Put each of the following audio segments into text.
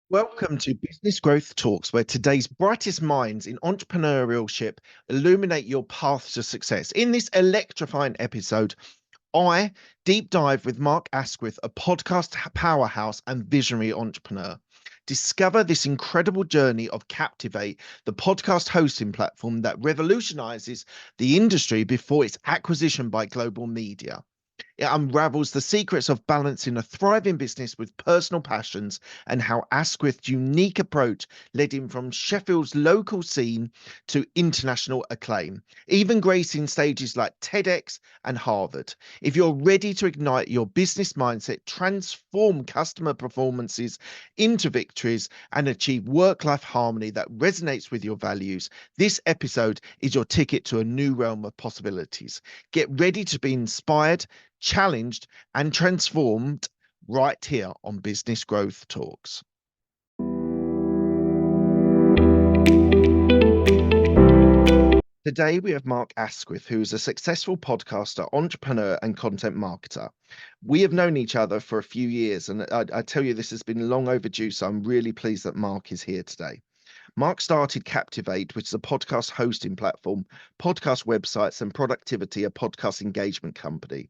Welcome to Business Growth Talks, where today's brightest minds in entrepreneurship illuminate your path to success. In this electrifying episode, I deep dive with Mark Asquith, a podcast powerhouse and visionary entrepreneur. Discover this incredible journey of Captivate, the podcast hosting platform that revolutionizes the industry before its acquisition by global media. It unravels the secrets of balancing a thriving business with personal passions and how Asquith's unique approach led him from Sheffield's local scene to international acclaim, even gracing stages like TEDx and Harvard. If you're ready to ignite your business mindset, transform customer performances into victories, and achieve work-life harmony that resonates with your values, this episode is your ticket to a new realm of possibilities. Get ready to be inspired, challenged, and transformed right here on Business Growth Talks. Today, we have Mark Asquith, who is a successful podcaster, entrepreneur, and content marketer. We have known each other for a few years, and I tell you, this has been long overdue, so I'm really pleased that Mark is here today. Mark started Captivate, which is a podcast hosting platform, podcast websites, and productivity, a podcast engagement company.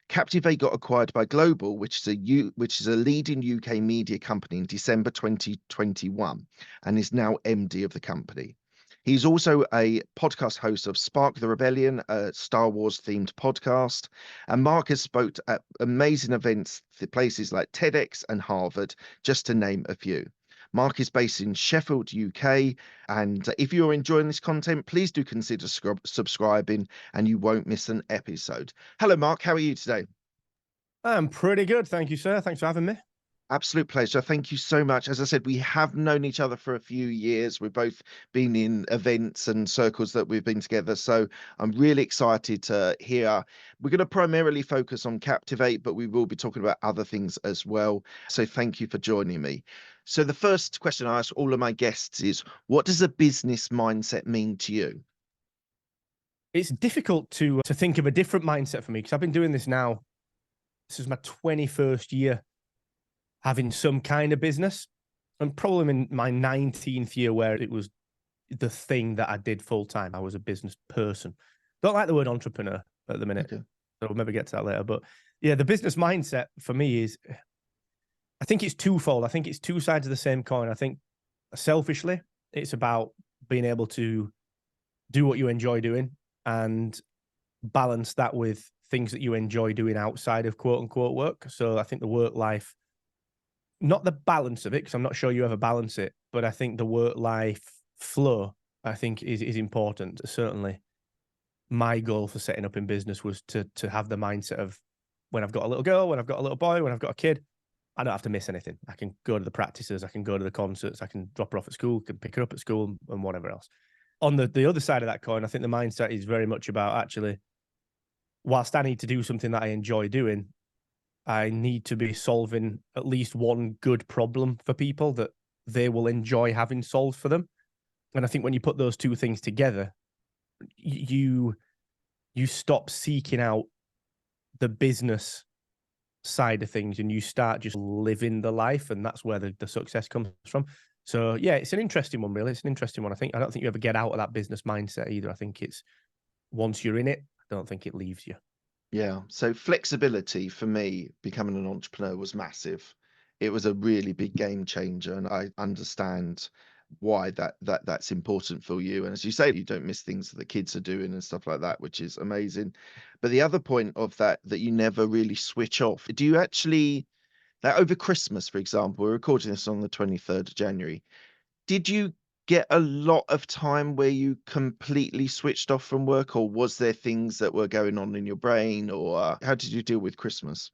Captivate got acquired by Global, which is a leading UK media company, in December 2021, and is now MD of the company. He's also a podcast host of Spark the Rebellion, a Star Wars themed podcast. And Mark has spoke at amazing events, places like TEDx and Harvard, just to name a few. Mark is based in Sheffield, UK. And if you're enjoying this content, please do consider subscribing and you won't miss an episode. Hello, Mark. How are you today? I'm pretty good. Thank you, sir. Thanks for having me. Absolute pleasure. Thank you so much. As I said, we have known each other for a few years. We've both been in events and circles that we've been together. So I'm really excited to hear. We're going to primarily focus on Captivate, but we will be talking about other things as well. So thank you for joining me. So the first question I ask all of my guests is, what does a business mindset mean to you? It's difficult to think of a different mindset for me because I've been doing this now. This is my 21st year having some kind of business. I'm probably in my 19th year where it was the thing that I did full time. I was a business person. Don't like the word entrepreneur at the minute. Okay. So we'll maybe get to that later. But yeah, the business mindset for me is, I think it's twofold. I think it's two sides of the same coin. I think selfishly, it's about being able to do what you enjoy doing and balance that with things that you enjoy doing outside of quote unquote work. So I think the work life, not the balance of it, because I'm not sure you ever balance it, but I think the work life flow, I think is important. Certainly my goal for setting up in business was to have the mindset of when I've got a little girl, when I've got a little boy, when I've got a kid, I don't have to miss anything. I can go to the practices, I can go to the concerts, I can drop her off at school, can pick her up at school and whatever else. On the other side of that coin, I think the mindset is very much about actually, whilst I need to do something that I enjoy doing, I need to be solving at least one good problem for people that they will enjoy having solved for them. And I think when you put those two things together, you stop seeking out the business side of things and you start just living the life, and that's where the success comes from. So yeah, it's an interesting one, really. It's an interesting one. I don't think you ever get out of that business mindset either. I think it's once you're in it, I don't think it leaves you. Yeah. So flexibility for me, becoming an entrepreneur, was massive. It was a really big game changer, and I understand why that's important for you. And as you say, you don't miss things that the kids are doing and stuff like that, which is amazing. But the other point of that you never really switch off. Do you actually, like over Christmas, for example, we're recording this on the 23rd of January. Did you get a lot of time where you completely switched off from work, or was there things that were going on in your brain, or how did you deal with Christmas?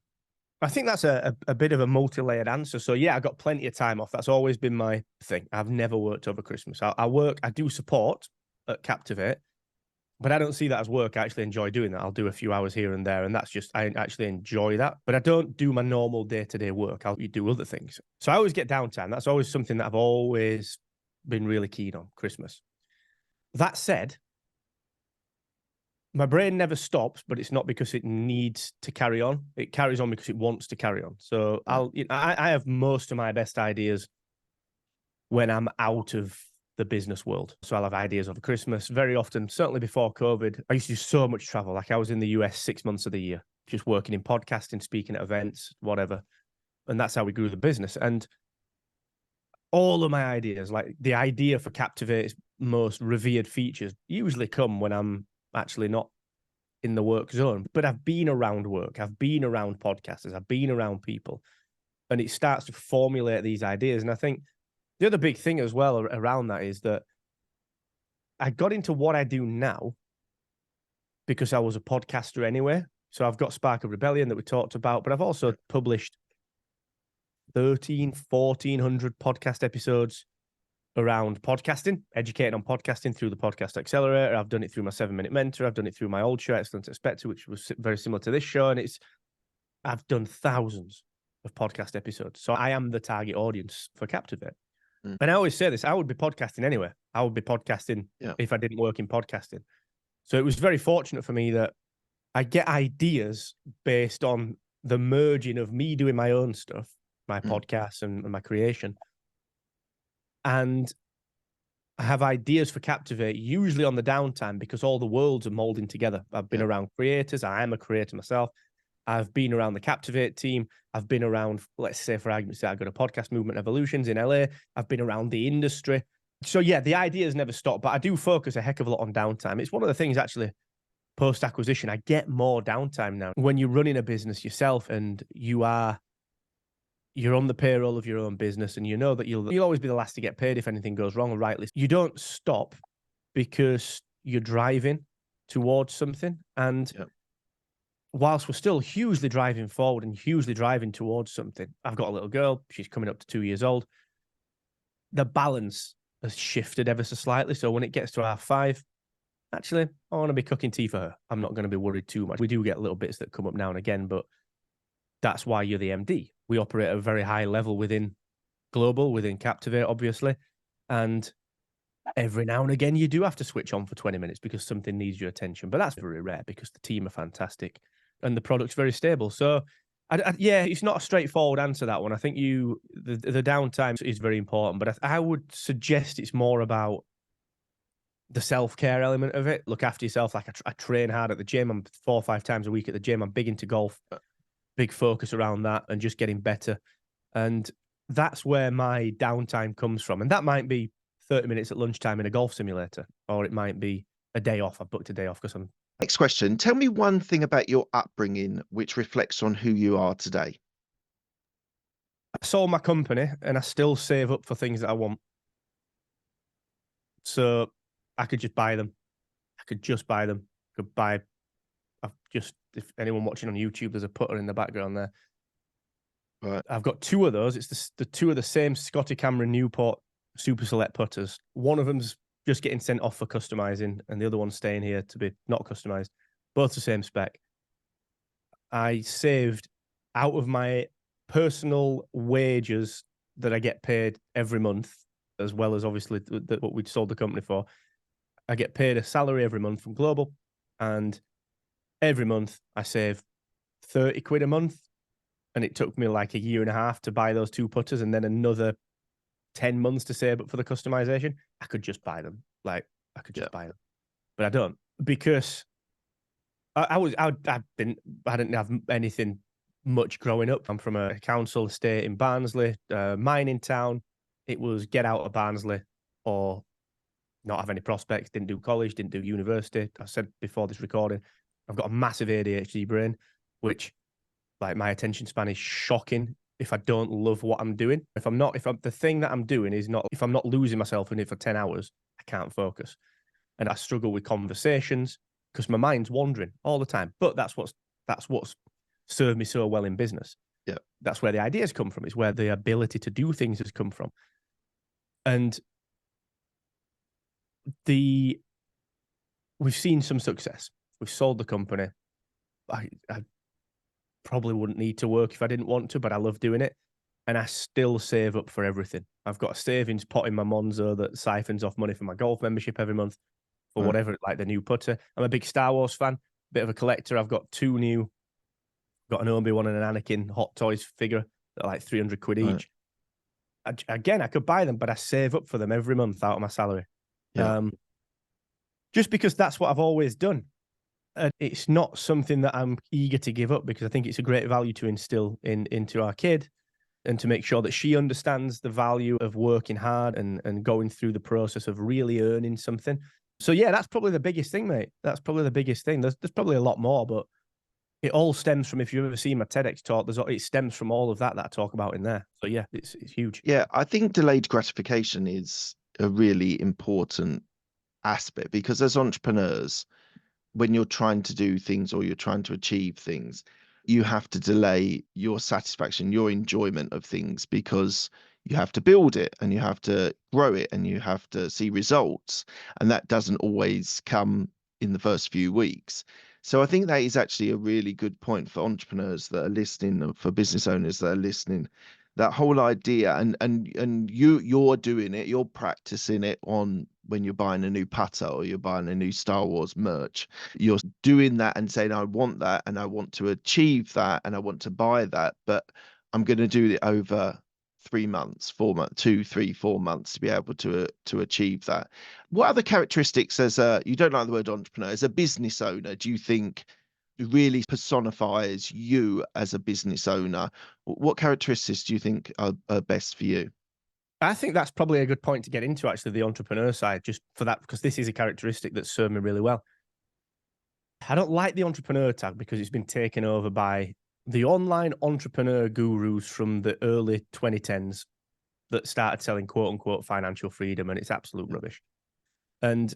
I think that's a bit of a multi-layered answer. So yeah, I got plenty of time off. That's always been my thing. I've never worked over Christmas. I do support at Captivate, but I don't see that as work. I actually enjoy doing that. I'll do a few hours here and there, and that's just, I actually enjoy that. But I don't do my normal day-to-day work. I'll do other things. So I always get downtime. That's always something that I've always been really keen on, Christmas. That said, my brain never stops, but it's not because it needs to carry on. It carries on because it wants to carry on. So I have most of my best ideas when I'm out of the business world. So I'll have ideas over Christmas. Very often, certainly before COVID, I used to do so much travel. Like I was in the US 6 months of the year, just working in podcasting, speaking at events, whatever. And that's how we grew the business. And all of my ideas, like the idea for Captivate's most revered features, usually come when I'm actually not in the work zone. But I've been around work. I've been around podcasters. I've been around people. And it starts to formulate these ideas. And I think the other big thing as well around that is that I got into what I do now because I was a podcaster anyway. So I've got Spark of Rebellion that we talked about, but I've also published 1,400 podcast episodes around podcasting, educating on podcasting through the Podcast Accelerator. I've done it through my 7-Minute Mentor. I've done it through my old show, Excellence Expected, which was very similar to this show. And I've done thousands of podcast episodes. So I am the target audience for Captivate. And I always say this, I would be podcasting anyway. I would be podcasting if I didn't work in podcasting. So it was very fortunate for me that I get ideas based on the merging of me doing my own stuff, my podcasts and my creation. And I have ideas for Captivate, usually on the downtime, because all the worlds are molding together. I've been around creators. I am a creator myself. I've been around the Captivate team. I've been around, let's say for argument's sake, I've got a podcast, Movement Evolutions in LA. I've been around the industry. So yeah, the ideas never stop, but I do focus a heck of a lot on downtime. It's one of the things actually, post-acquisition, I get more downtime now. When you're running a business yourself and you're on the payroll of your own business and you know that you'll always be the last to get paid if anything goes wrong, or rightly. You don't stop because you're driving towards something. And whilst we're still hugely driving forward and hugely driving towards something, I've got a little girl, she's coming up to 2 years old. The balance has shifted ever so slightly. So when it gets to 5:30, actually, I want to be cooking tea for her. I'm not going to be worried too much. We do get little bits that come up now and again, but that's why you're the MD. We operate at a very high level within Captivate, obviously. And every now and again, you do have to switch on for 20 minutes because something needs your attention. But that's very rare because the team are fantastic and the product's very stable. So, yeah, it's not a straightforward answer, that one. I think the downtime is very important, but I would suggest it's more about the self-care element of it. Look after yourself. Like I train hard at the gym. I'm 4 or 5 times a week at the gym. I'm big into golf. Big focus around that and just getting better. And that's where my downtime comes from. And that might be 30 minutes at lunchtime in a golf simulator, or it might be a day off. I booked a day off because I'm... Next question. Tell me one thing about your upbringing which reflects on who you are today. I sold my company and I still save up for things that I want. So I could just buy them. I could buy... if anyone watching on YouTube, there's a putter in the background there. Right. I've got 2 of those. It's the 2 of the same Scotty Cameron Newport Super Select putters. One of them's just getting sent off for customizing, and the other one's staying here to be not customized. Both the same spec. I saved out of my personal wages that I get paid every month, as well as obviously what we'd sold the company for. I get paid a salary every month from Global, and every month I save 30 quid a month. And it took me like a year and a half to buy those 2 putters and then another 10 months to save up for the customization. I could just buy them. Like I could just buy them, but I don't, because I didn't have anything much growing up. I'm from a council estate in Barnsley, mining town. It was get out of Barnsley or not have any prospects. Didn't do college, didn't do university. I said before this recording, I've got a massive ADHD brain, which like my attention span is shocking if I don't love what I'm doing. If the thing that I'm doing is not, if I'm not losing myself in it for 10 hours, I can't focus. And I struggle with conversations because my mind's wandering all the time. But that's what's served me so well in business. Yeah. That's where the ideas come from. It's where the ability to do things has come from. And we've seen some success. We've sold the company. I probably wouldn't need to work if I didn't want to, but I love doing it. And I still save up for everything. I've got a savings pot in my Monzo that siphons off money for my golf membership every month for whatever, like the new putter. I'm a big Star Wars fan, bit of a collector. I've got 2 new, got an Obi-Wan and an Anakin Hot Toys figure that are like 300 quid each. Again, I could buy them, but I save up for them every month out of my salary. Yeah. Just because that's what I've always done. It's not something that I'm eager to give up, because I think it's a great value to instill into our kid, and to make sure that she understands the value of working hard and going through the process of really earning something. So yeah, that's probably the biggest thing, mate. That's probably the biggest thing. There's probably a lot more, but it all stems from, if you've ever seen my TEDx talk, it stems from all of that I talk about in there. So yeah, it's huge. Yeah, I think delayed gratification is a really important aspect, because as entrepreneurs, when you're trying to do things or you're trying to achieve things, you have to delay your satisfaction, your enjoyment of things, because you have to build it and you have to grow it and you have to see results. And that doesn't always come in the first few weeks. So I think that is actually a really good point for entrepreneurs that are listening, or for business owners that are listening. That whole idea, and you're doing it, you're practicing it on when you're buying a new putter or you're buying a new Star Wars merch. You're doing that and saying, I want that and I want to achieve that and I want to buy that, but I'm going to do it over 3 months, 4 months, 2, 3, 4 months to be able to achieve that. What other characteristics, as a, you don't like the word entrepreneur, as a business owner, do you think really personifies you as a business owner? What characteristics do you think are best for you? I think that's probably a good point to get into, actually, the entrepreneur side, just for that, because this is a characteristic that's served me really well. I don't like the entrepreneur tag because it's been taken over by the online entrepreneur gurus from the early 2010s that started selling quote unquote financial freedom, and it's absolute rubbish. And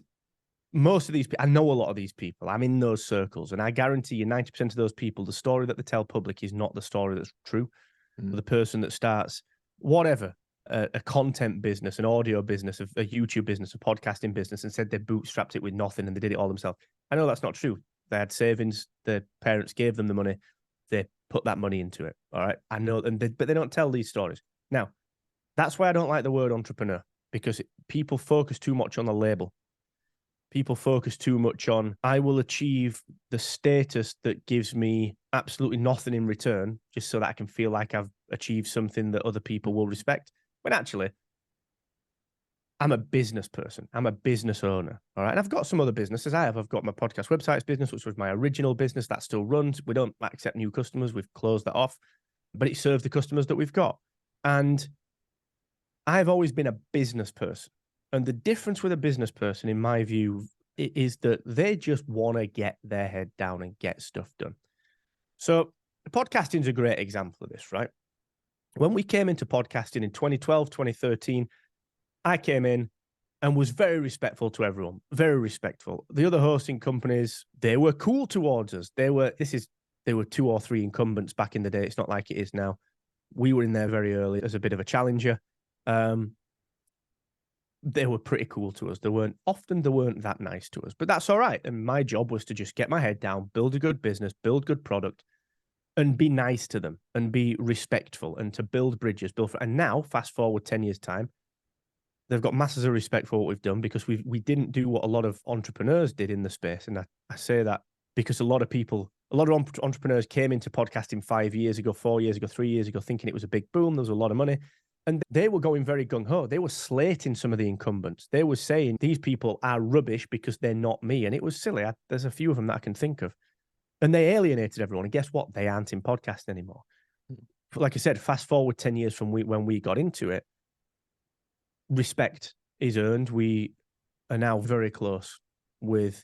most of these people, I know a lot of these people, I'm in those circles, and I guarantee you 90% of those people, the story that they tell public is not the story that's true. The person that starts whatever, a content business, an audio business, a YouTube business, a podcasting business, and said they bootstrapped it with nothing and they did it all themselves. I know that's not true. They had savings, their parents gave them the money, they put that money into it. All right. I know, but they don't tell these stories. Now, that's why I don't like the word entrepreneur, because people focus too much on the label. People focus too much on, I will achieve the status that gives me absolutely nothing in return, just so that I can feel like I've achieved something that other people will respect. But actually, I'm a business person. I'm a business owner. All right. And I've got some other businesses. I've got my podcast websites business, which was my original business. That still runs. We don't accept new customers. We've closed that off, but it serves the customers that we've got. And I've always been a business person. And the difference with a business person, in my view, is that they just want to get their head down and get stuff done. So podcasting is a great example of this, right? When we came into podcasting in 2012, 2013, I came in and was very respectful to everyone, very respectful. The other hosting companies, they were cool towards us. There were 2 or 3 incumbents back in the day. It's not like it is now. We were in there very early as a bit of a challenger. They were pretty cool to us. They weren't that nice to us, but that's all right. And my job was to just get my head down, build a good business, build good product, and be nice to them and be respectful and to build bridges, and now fast forward 10 years time, they've got masses of respect for what we've done, because we didn't do what a lot of entrepreneurs did in the space. And I say that because a lot of entrepreneurs came into podcasting 5 years ago, 4 years ago, 3 years ago, thinking it was a big boom. There was a lot of money. And they were going very gung-ho. They were slating some of the incumbents. They were saying, these people are rubbish because they're not me. And it was silly. There's a few of them that I can think of. And they alienated everyone. And guess what? They aren't in podcasting anymore. Like I said, fast forward 10 years from when we got into it, respect is earned. We are now very close with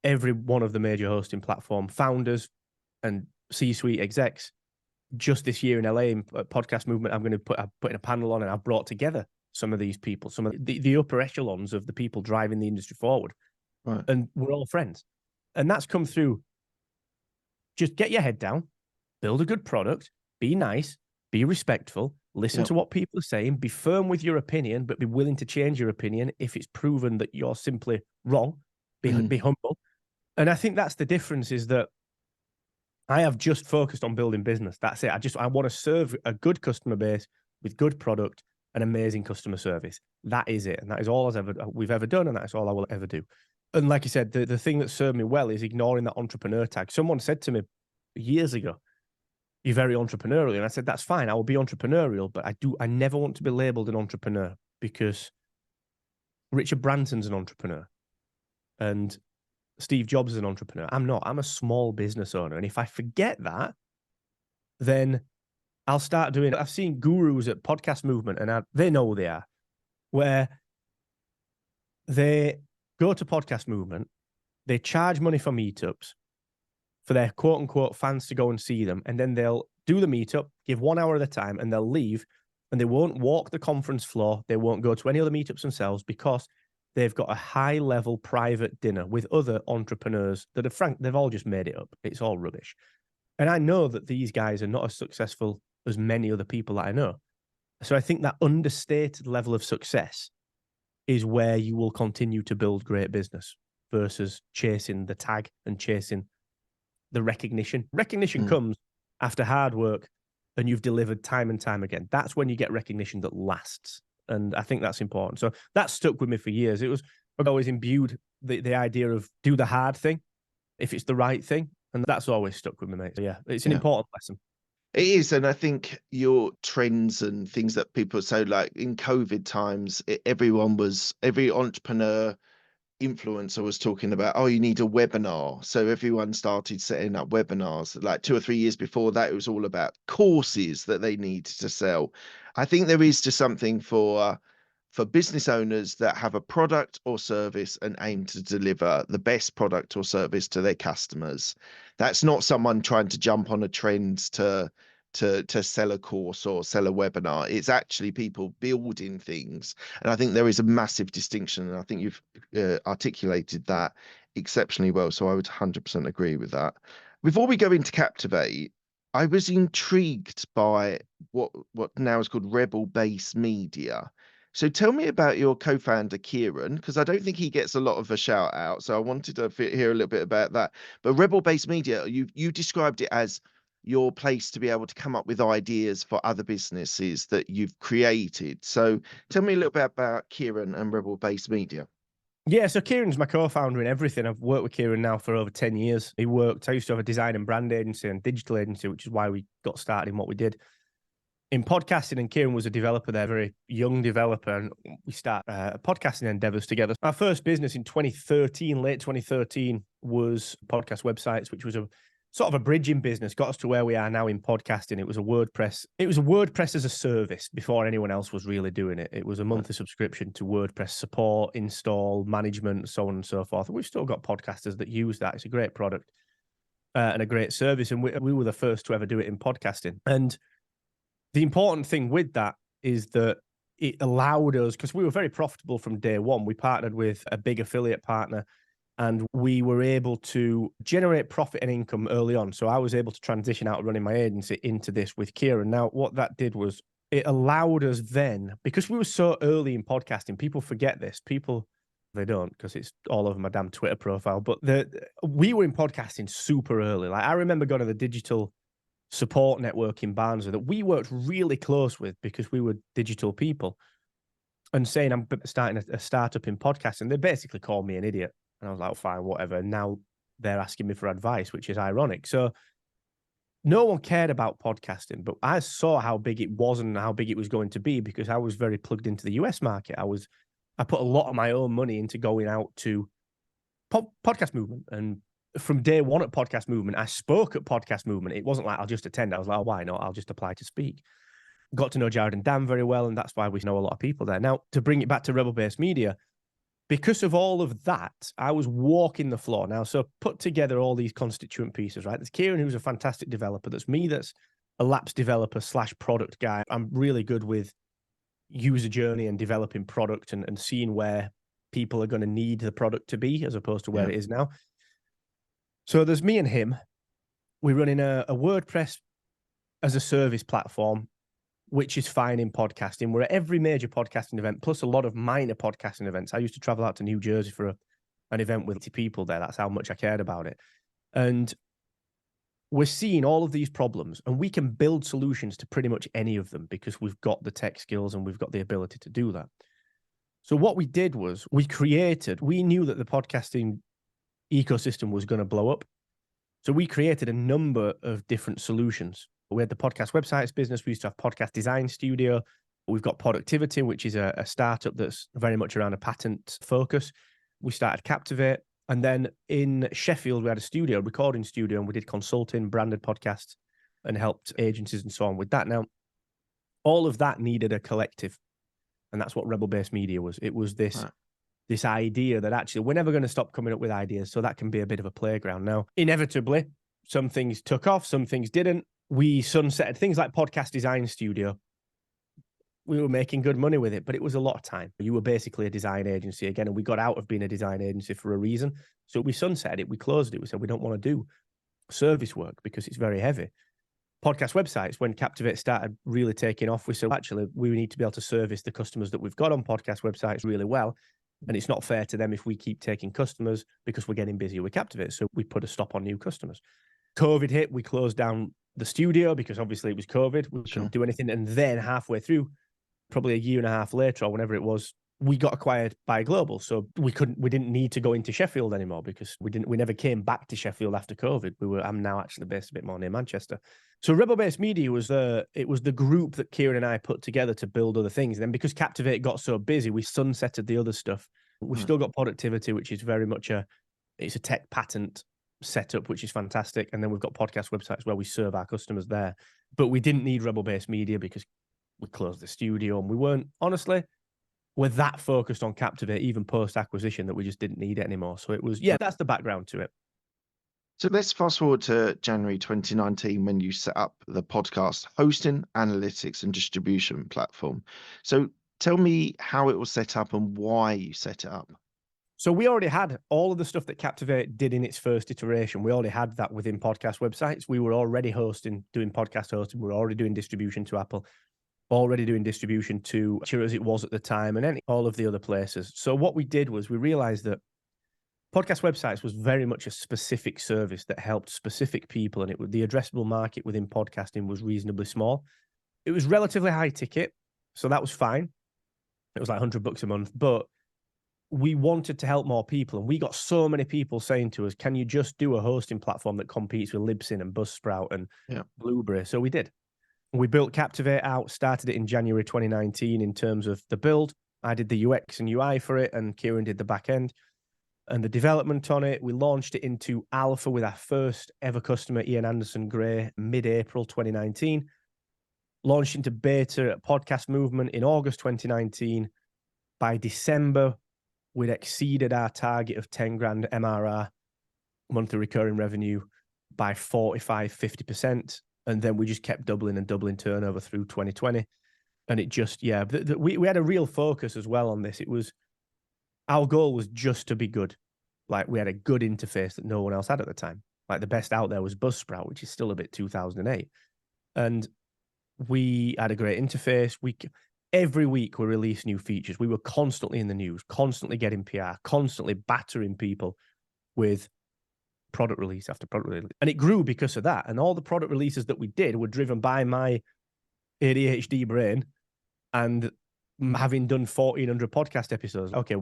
every one of the major hosting platform founders and C-suite execs. Just this year in LA, in Podcast Movement, I'm going to put in a panel on, and I've brought together some of these people, some of the upper echelons of the people driving the industry forward. Right. And we're all friends. And that's come through. Just get your head down, build a good product, be nice, be respectful, listen to what people are saying, be firm with your opinion, but be willing to change your opinion if it's proven that you're simply wrong. Be humble. And I think that's the difference, is that I have just focused on building business. That's it. I want to serve a good customer base with good product and amazing customer service. That is it. And that is all we've ever done. And that's all I will ever do. And like you said, the thing that served me well is ignoring that entrepreneur tag. Someone said to me years ago, you're very entrepreneurial. And I said, that's fine. I will be entrepreneurial, but I never want to be labeled an entrepreneur, because Richard Branson's an entrepreneur and Steve Jobs is an entrepreneur. I'm not. I'm a small business owner. And if I forget that, then I'll start doing, I've seen gurus at Podcast Movement, and they know who they are, where they go to Podcast Movement, they charge money for meetups for their quote unquote fans to go and see them. And then they'll do the meetup, give 1 hour at a time, and they'll leave, and they won't walk the conference floor. They won't go to any other meetups themselves, because they've got a high level private dinner with other entrepreneurs that are frank. They've all just made it up. It's all rubbish. And I know that these guys are not as successful as many other people that I know. So I think that understated level of success is where you will continue to build great business, versus chasing the tag and chasing the recognition. Recognition comes after hard work and you've delivered time and time again. That's when you get recognition that lasts. And I think that's important. So that stuck with me for years. I've always imbued the idea of do the hard thing if it's the right thing. And that's always stuck with me, mate. So yeah, it's an important lesson. It is. And I think your trends and things that people say, like in COVID times, every entrepreneur influencer was talking about, oh, you need a webinar. So everyone started setting up webinars. Like 2 or 3 years before that, it was all about courses that they needed to sell. I think there is just something for business owners that have a product or service and aim to deliver the best product or service to their customers. That's not someone trying to jump on a trend to sell a course or sell a webinar. It's actually people building things. And I think there is a massive distinction. And I think you've articulated that exceptionally well. So I would 100% agree with that. Before we go into Captivate, I was intrigued by what now is called Rebel Base Media. So tell me about your co-founder, Kieran, because I don't think he gets a lot of a shout out. So I wanted to hear a little bit about that. But Rebel Base Media, you described it as your place to be able to come up with ideas for other businesses that you've created. So tell me a little bit about Kieran and Rebel Base Media. Yeah, so Kieran's my co-founder in everything. I've worked with Kieran now for over 10 years. I used to have a design and brand agency and digital agency, which is why we got started in what we did in podcasting. And Kieran was a developer there, very young developer. And we started podcasting endeavors together. Our first business in 2013, late 2013, was podcast websites, which was a sort of a bridging business, got us to where we are now in podcasting. It was a WordPress as a service before anyone else was really doing it. It was a monthly subscription to WordPress support, install, management, so on and so forth. We've still got podcasters that use that. It's a great product and a great service. And we were the first to ever do it in podcasting. And the important thing with that is that it allowed us, because we were very profitable from day one. We partnered with a big affiliate partner, and we were able to generate profit and income early on. So I was able to transition out of running my agency into this with Kieran. Now, what that did was it allowed us then, because we were so early in podcasting, people forget this. They don't, because it's all over my damn Twitter profile. But we were in podcasting super early. Like, I remember going to the digital support network in Barnsley that we worked really close with, because we were digital people, and saying I'm starting a startup in podcasting. They basically called me an idiot. And I was like, oh, fine, whatever. Now they're asking me for advice, which is ironic. So no one cared about podcasting, but I saw how big it was and how big it was going to be, because I was very plugged into the US market. I put a lot of my own money into going out to Podcast Movement. And from day one at Podcast Movement, I spoke at Podcast Movement. It wasn't like I'll just attend. I was like, oh, why not? I'll just apply to speak. Got to know Jared and Dan very well, and that's why we know a lot of people there. Now, to bring it back to Rebel Base Media, because of all of that, I was walking the floor. Now, so put together all these constituent pieces, right? There's Kieran, who's a fantastic developer. That's me, that's a lapsed developer / product guy. I'm really good with user journey and developing product and seeing where people are going to need the product to be as opposed to where it is now. So there's me and him. We're running a WordPress as a service platform, which is fine in podcasting. We're at every major podcasting event, plus a lot of minor podcasting events. I used to travel out to New Jersey for an event with 80 people there. That's how much I cared about it. And we're seeing all of these problems, and we can build solutions to pretty much any of them because we've got the tech skills and we've got the ability to do that. So what we did was we knew that the podcasting ecosystem was going to blow up. So we created a number of different solutions. We had the podcast websites business. We used to have podcast design studio. We've got Productivity, which is a startup that's very much around a patent focus. We started Captivate. And then in Sheffield, we had a studio, recording studio, and we did consulting, branded podcasts, and helped agencies and so on with that. Now, all of that needed a collective. And that's what Rebel Based Media was. It was this idea that actually we're never going to stop coming up with ideas. So that can be a bit of a playground. Now, inevitably, some things took off, some things didn't. We sunsetted things like Podcast Design Studio. We were making good money with it, but it was a lot of time. You were basically a design agency again, and we got out of being a design agency for a reason. So we sunsetted it, we closed it. We said we don't want to do service work because it's very heavy. Podcast websites, when Captivate started really taking off, we said, actually, we need to be able to service the customers that we've got on podcast websites really well. And it's not fair to them if we keep taking customers because we're getting busier with Captivate. So we put a stop on new customers. COVID hit, we closed down the studio because obviously it was COVID. We couldn't do anything. And then halfway through, probably a year and a half later or whenever it was, we got acquired by Global. So we didn't need to go into Sheffield anymore because we never came back to Sheffield after COVID. I'm now actually based a bit more near Manchester. So Rebel Based Media was the group that Kieran and I put together to build other things. And then because Captivate got so busy, we sunsetted the other stuff. We've still got Productivity, which is very much it's a tech patent setup, which is fantastic. And then we've got podcast websites where we serve our customers there. But we didn't need Rebel Based Media because we closed the studio and we weren't, honestly, we're that focused on Captivate, even post-acquisition, that we just didn't need it anymore. So it was, that's the background to it. So let's fast forward to January 2019 when you set up the podcast hosting, analytics, and distribution platform. So tell me how it was set up and why you set it up. So we already had all of the stuff that Captivate did in its first iteration. We already had that within podcast websites. We were already doing podcast hosting. We were already doing distribution to Apple, already doing distribution to Cheer as it was at the time, and all of the other places. So what we did was we realized that podcast websites was very much a specific service that helped specific people, and the addressable market within podcasting was reasonably small. It was relatively high ticket, so that was fine. It was like $100 a month, but we wanted to help more people, and we got so many people saying to us, can you just do a hosting platform that competes with Libsyn and Buzzsprout and Blueberry? So we did. We built Captivate out, started it in January 2019 in terms of the build. I did the UX and UI for it, and Kieran did the back end and the development on it. We launched it into alpha with our first ever customer, Ian Anderson Gray, mid-April 2019. Launched into beta at Podcast Movement in August 2019. By December, we'd exceeded our target of 10 grand MRR, monthly recurring revenue, by 45-50%. And then we just kept doubling and doubling turnover through 2020. And it just, we had a real focus as well on this. Our goal was just to be good. Like, we had a good interface that no one else had at the time. Like, the best out there was Buzzsprout, which is still a bit 2008. And we had a great interface. Every week we released new features. We were constantly in the news, constantly getting PR, constantly battering people with product release after product release. And it grew because of that. And all the product releases that we did were driven by my ADHD brain and having done 1,400 podcast episodes. Okay,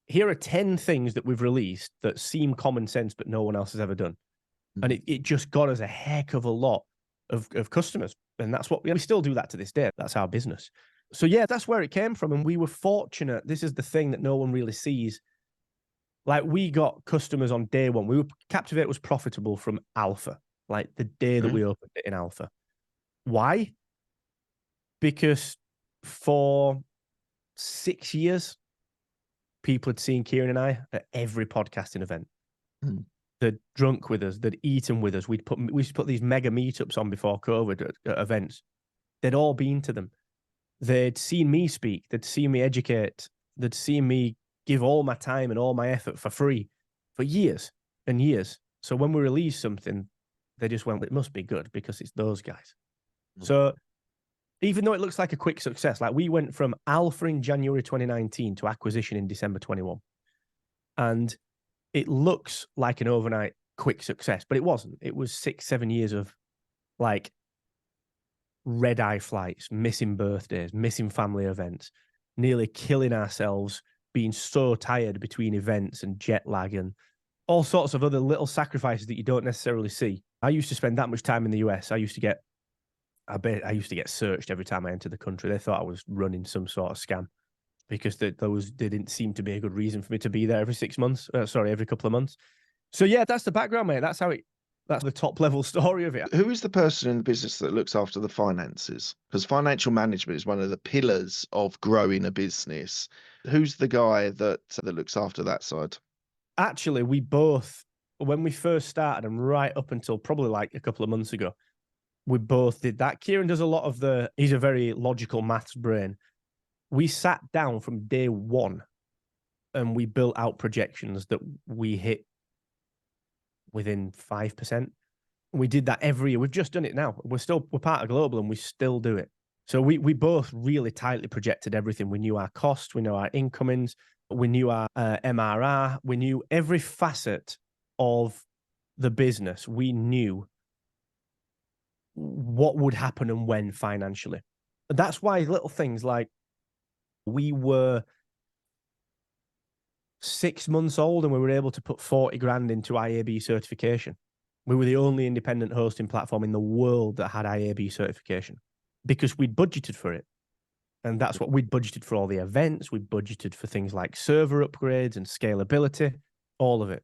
here are 10 things that we've released that seem common sense, but no one else has ever done. And it just got us a heck of a lot of customers. And that's what we still do that to this day. That's our business. So that's where it came from. And we were fortunate. This is the thing that no one really sees. Like, we got customers on day one. Captivate was profitable from alpha, like the day that we opened it in alpha. Why? Because for 6 years, people had seen Kieran and I at every podcasting event. They'd drunk with us, they'd eaten with us. We used to put these mega meetups on before COVID at events. They'd all been to them. They'd seen me speak, they'd seen me educate, they'd seen me give all my time and all my effort for free for years and years. So when we released something, they just went, it must be good because it's those guys. So even though it looks like a quick success, like, we went from alpha in January 2019 to acquisition in December 21. And it looks like an overnight quick success, but it wasn't. It was 6-7 years of like red-eye flights, missing birthdays, missing family events, nearly killing ourselves, being so tired between events and jet lag and all sorts of other little sacrifices that you don't necessarily see. I used to spend that much time in the US. I used to get I used to get searched every time I entered the country. They thought I was running some sort of scam because they didn't seem to be a good reason for me to be there every 6 months. Every couple of months. So yeah, that's the background, mate. That's the top level story of it. Who is the person in the business that looks after the finances? Because financial management is one of the pillars of growing a business. Who's the guy that looks after that side? Actually, we both, when we first started and right up until probably like a couple of months ago, we both did that. Kieran does a lot of he's a very logical maths brain. We sat down from day one and we built out projections that we hit within 5%. We did that every year. We've just done it now. We're part of Global and we still do it. So we both really tightly projected everything. We knew our costs, we knew our incomings, we knew our MRR, we knew every facet of the business. We knew what would happen and when financially. That's why little things like we were 6 months old and we were able to put 40 grand into IAB certification. We were the only independent hosting platform in the world that had IAB certification because we'd budgeted for it. And that's what we'd budgeted for, all the events. We budgeted for things like server upgrades and scalability, all of it.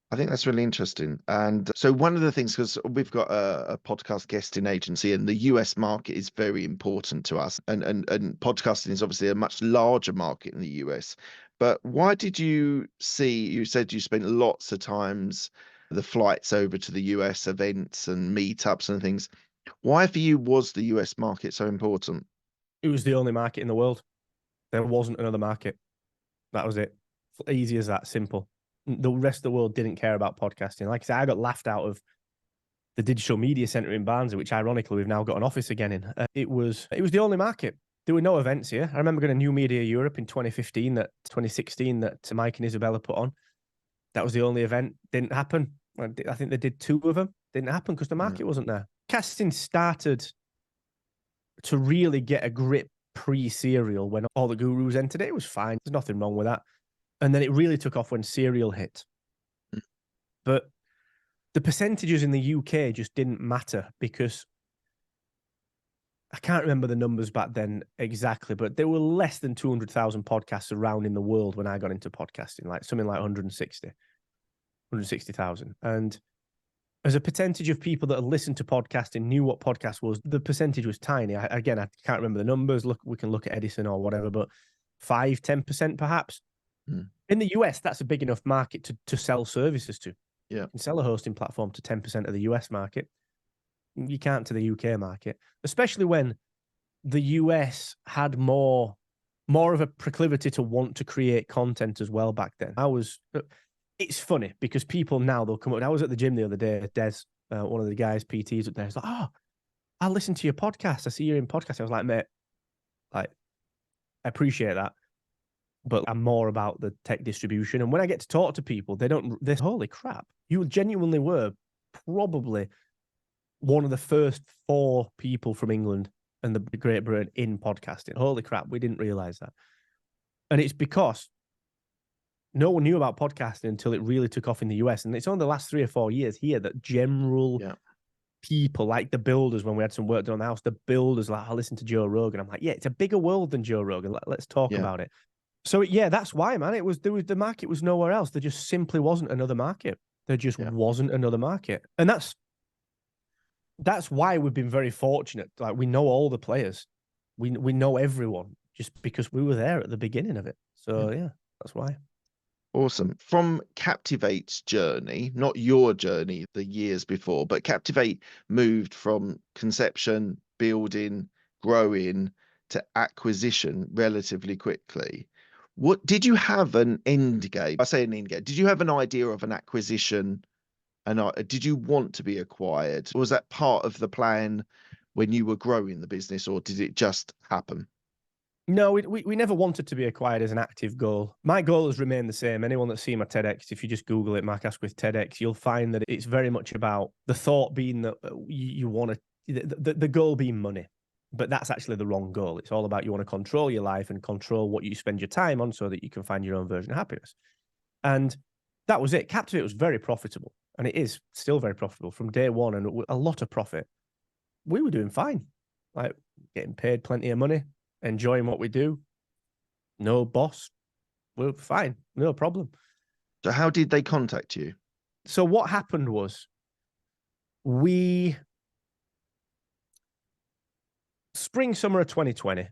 I think that's really interesting. And so one of the things, because we've got a podcast guesting agency and the US market is very important to us. And podcasting is obviously a much larger market in the US. But why did you said you spent lots of times the flights over to the US events and meetups and things. Why for you was the US market so important? It was the only market in the world. There wasn't another market. That was it. Easy as that, simple. The rest of the world didn't care about podcasting. Like I said, I got laughed out of the Digital Media Center in Barnsley, which ironically we've now got an office again in. It was the only market. There were no events here. I remember going to New Media Europe in 2016, 2016 that Mike and Isabella put on. That was the only event. Didn't happen. I think they did 2 of them. Didn't happen because the market wasn't there. Casting started to really get a grip pre-Serial when all the gurus entered it. It was fine. There's nothing wrong with that. And then it really took off when Serial hit. But the percentages in the UK just didn't matter because I can't remember the numbers back then exactly, but there were less than 200,000 podcasts around in the world when I got into podcasting, like something like 160,000. And as a percentage of people that had listened to podcasting, knew what podcast was, the percentage was tiny. I can't remember the numbers. Look, we can look at Edison or whatever, but 5-10% perhaps. In the US, that's a big enough market to sell services to. Yeah. You can sell a hosting platform to 10% of the US market. You can't to the UK market, especially when the US had more of a proclivity to want to create content as well back then. It's funny because people now, they'll come up. I was at the gym the other day, Des, one of the guys, PTs up there, he's like, "Oh, I listen to your podcast. I see you're in podcast." I was like, "Mate, like, I appreciate that, but I'm more about the tech distribution." And when I get to talk to people, they're holy crap, you genuinely were probably one of the first 4 people from England and the Great Britain in podcasting. Holy crap, we didn't realize that. And it's because no one knew about podcasting until it really took off in the US. And it's only the last 3 or 4 years here that general people, like the builders, when we had some work done on the house, the builders like, I listen to Joe Rogan. I'm like, yeah, it's a bigger world than Joe Rogan. Let's talk about it. So yeah, that's why, man. The market was nowhere else. There just simply wasn't another market. There just wasn't another market. And that's why we've been very fortunate. Like, we know all the players. We know everyone just because we were there at the beginning of it. So yeah, that's why. Awesome. From Captivate's journey, not your journey the years before, but Captivate moved from conception, building, growing to acquisition relatively quickly. What did you have an end game? I say an end game. Did you have an idea of an acquisition? And did you want to be acquired? Was that part of the plan when you were growing the business, or did it just happen? No, we never wanted to be acquired as an active goal. My goal has remained the same. Anyone that's seen my TEDx, if you just Google it, Mark Asquith TEDx, you'll find that it's very much about the thought being that you want to, the goal being money. But that's actually the wrong goal. It's all about you want to control your life and control what you spend your time on so that you can find your own version of happiness. And that was it. Captivate was very profitable. and it is still very profitable from day one, and a lot of profit. We were doing fine, like getting paid plenty of money, enjoying what we do. No boss. We're fine. No problem. So how did they contact you? So what happened was spring, summer of 2020,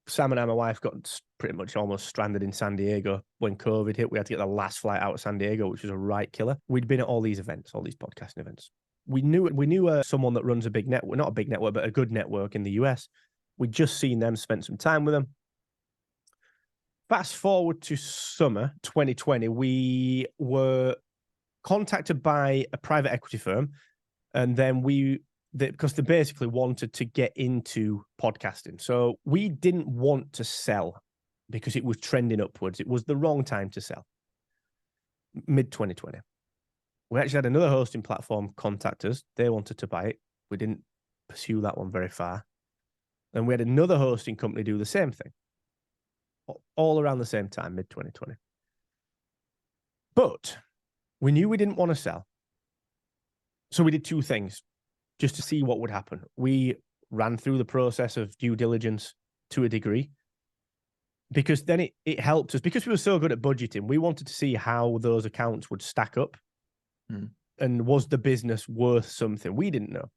Sam and I, my wife, got pretty much almost stranded in San Diego when COVID hit. We had to get the last flight out of San Diego, which was a right killer. We'd been at all these events, all these podcasting events. We knew someone that runs a big network, not a big network, but a good network in the US. We'd just seen them, spent some time with them. Fast forward to summer 2020, we were contacted by a private equity firm, and then because they basically wanted to get into podcasting. So we didn't want to sell because it was trending upwards. It was the wrong time to sell. Mid-2020. We actually had another hosting platform contact us. They wanted to buy it. We didn't pursue that one very far. And we had another hosting company do the same thing. All around the same time, mid-2020. But we knew we didn't want to sell. So we did two things just to see what would happen. We ran through the process of due diligence to a degree, because then it helped us, because we were so good at budgeting. We wanted to see how those accounts would stack up. And was the business worth something? We didn't know.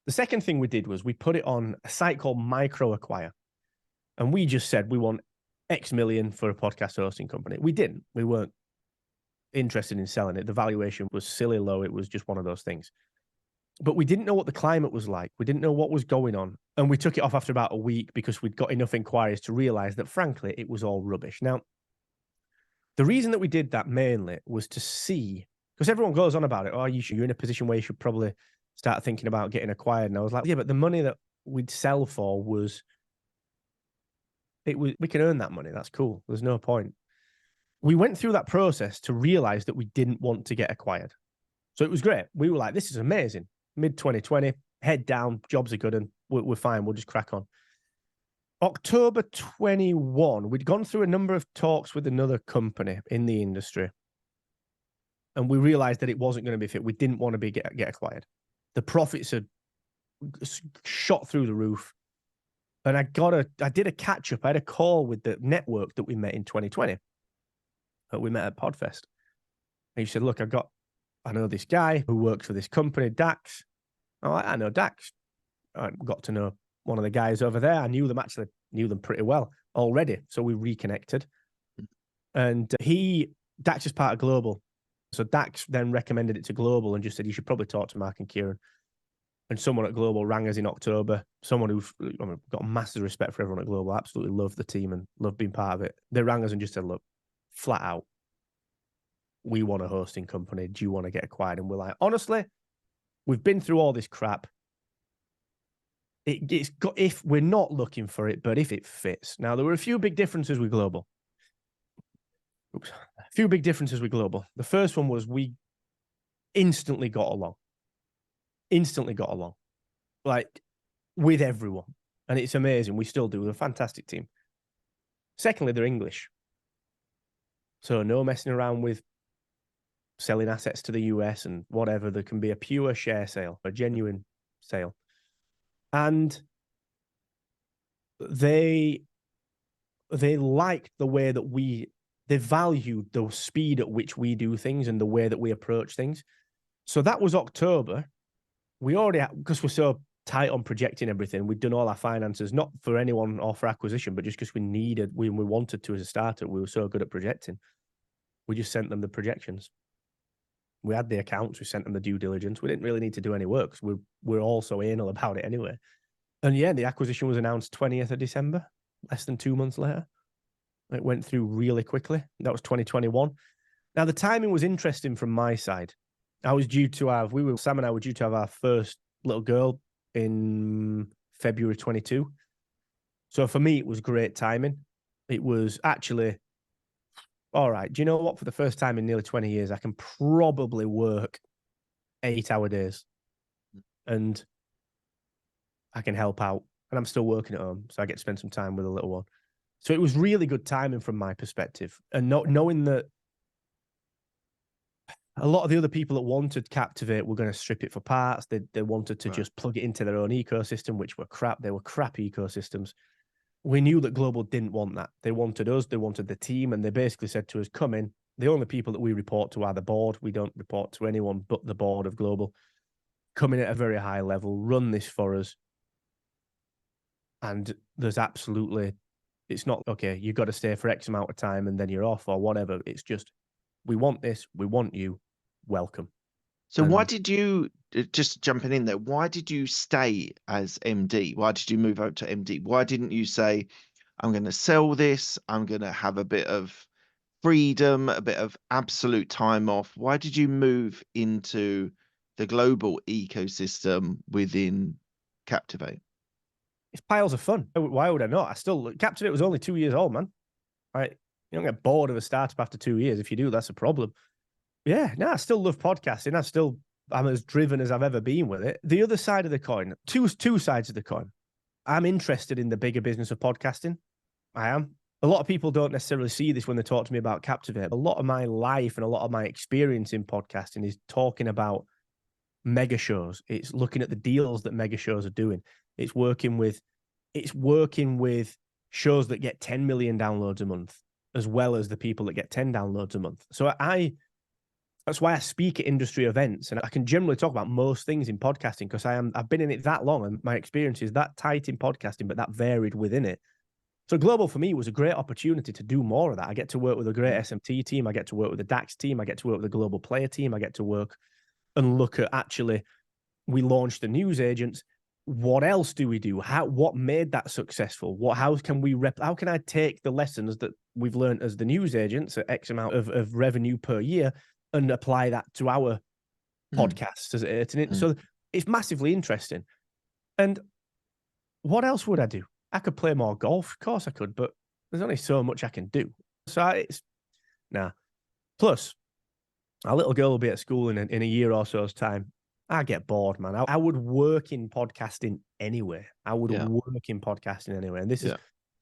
The second thing we did was we put it on a site called Micro Acquire. And we just said, we want X million for a podcast hosting company. We didn't. We weren't interested in selling it. The valuation was silly low. It was just one of those things. But we didn't know what the climate was like. We didn't know what was going on. And we took it off after about a week because we'd got enough inquiries to realize that, frankly, it was all rubbish. Now, the reason that we did that mainly was to see, because everyone goes on about it. Oh, you're in a position where you should probably start thinking about getting acquired. And I was like, yeah, but the money that we'd sell for we can earn that money. That's cool. There's no point. We went through that process to realize that we didn't want to get acquired. So it was great. We were like, this is amazing. Mid-2020, head down, jobs are good, and we're fine. We'll just crack on. October 21, we'd gone through a number of talks with another company in the industry, and we realized that it wasn't going to be fit. We didn't want to get acquired. The profits had shot through the roof. And I did a catch up. I had a call with the network that we met in 2020. That we met at Podfest. And he said, look, I know this guy who works for this company, Dax. I know Dax. I got to know one of the guys over there. I knew them pretty well already. So we reconnected. And Dax is part of Global. So Dax then recommended it to Global and just said, you should probably talk to Mark and Kieran. And someone at Global rang us in October. Someone who's got massive respect for everyone at Global. Absolutely love the team and love being part of it. They rang us and just said, look, flat out, we want a hosting company. Do you want to get acquired? And we're like, honestly, we've been through all this crap. If we're not looking for it, but if it fits. Now, there were a few big differences with Global. The first one was we instantly got along. Like with everyone. And it's amazing. We still do. They're a fantastic team. Secondly, they're English. So no messing around with selling assets to the US and whatever. There can be a pure share sale, a genuine sale. And they liked the way that they valued the speed at which we do things and the way that we approach things. So that was October. We already, because we're so tight on projecting everything, we'd done all our finances, not for anyone or for acquisition, but just because we wanted to as a startup. We were so good at projecting. We just sent them the projections. We had the accounts. We sent them the due diligence. We didn't really need to do any work because we're all so anal about it anyway. And yeah, the acquisition was announced 20th of December, less than 2 months later. It went through really quickly. That was 2021. Now, the timing was interesting from my side. Sam and I were due to have our first little girl in February 22. So for me, it was great timing. It was actually, all right, do you know what? For the first time in nearly 20 years, I can probably work 8-hour days and I can help out. And I'm still working at home, so I get to spend some time with a little one. So it was really good timing from my perspective. And knowing that A lot of the other people that wanted Captivate were going to strip it for parts. They wanted to Right. just plug it into their own ecosystem, which were crap. They were crap ecosystems. We knew that Global didn't want that. They wanted us, they wanted the team, and they basically said to us, come in. The only people that we report to are the board. We don't report to anyone but the board of Global. Come in at a very high level, run this for us. And there's absolutely, it's not, okay, you've got to stay for X amount of time and then you're off or whatever. It's just, we want this, we want you, welcome. So why did you, just jumping in there, why did you stay as MD? Why did you move over to MD? Why didn't you say, I'm going to sell this, I'm going to have a bit of freedom, a bit of absolute time off? Why did you move into the global ecosystem within Captivate? It's piles of fun. Why would I not? Captivate was only 2 years old, man. Right? You don't get bored of a startup after 2 years. If you do, that's a problem. Yeah, no, I still love podcasting. I'm as driven as I've ever been with it. The other side of the coin, two sides of the coin. I'm interested in the bigger business of podcasting. I am. A lot of people don't necessarily see this when they talk to me about Captivate. A lot of my life and a lot of my experience in podcasting is talking about mega shows. It's looking at the deals that mega shows are doing. It's working with shows that get 10 million downloads a month, as well as the people that get 10 downloads a month. So that's why I speak at industry events, and I can generally talk about most things in podcasting because I've been in it that long and my experience is that tight in podcasting, but that varied within it. So Global for me was a great opportunity to do more of that. I get to work with a great SMT team. I get to work with the DAX team. I get to work with the global player team. I get to work and look at we launched the news agents. What else do we do? What made that successful? How can I take the lessons that we've learned as the news agents at X amount of revenue per year and apply that to our podcasts? So it's massively interesting. And what else would I do? I could play more golf. Of course I could, but there's only so much I can do. So Plus, our little girl will be at school in a year or so's time. I get bored, man. I would work in podcasting anyway. And this is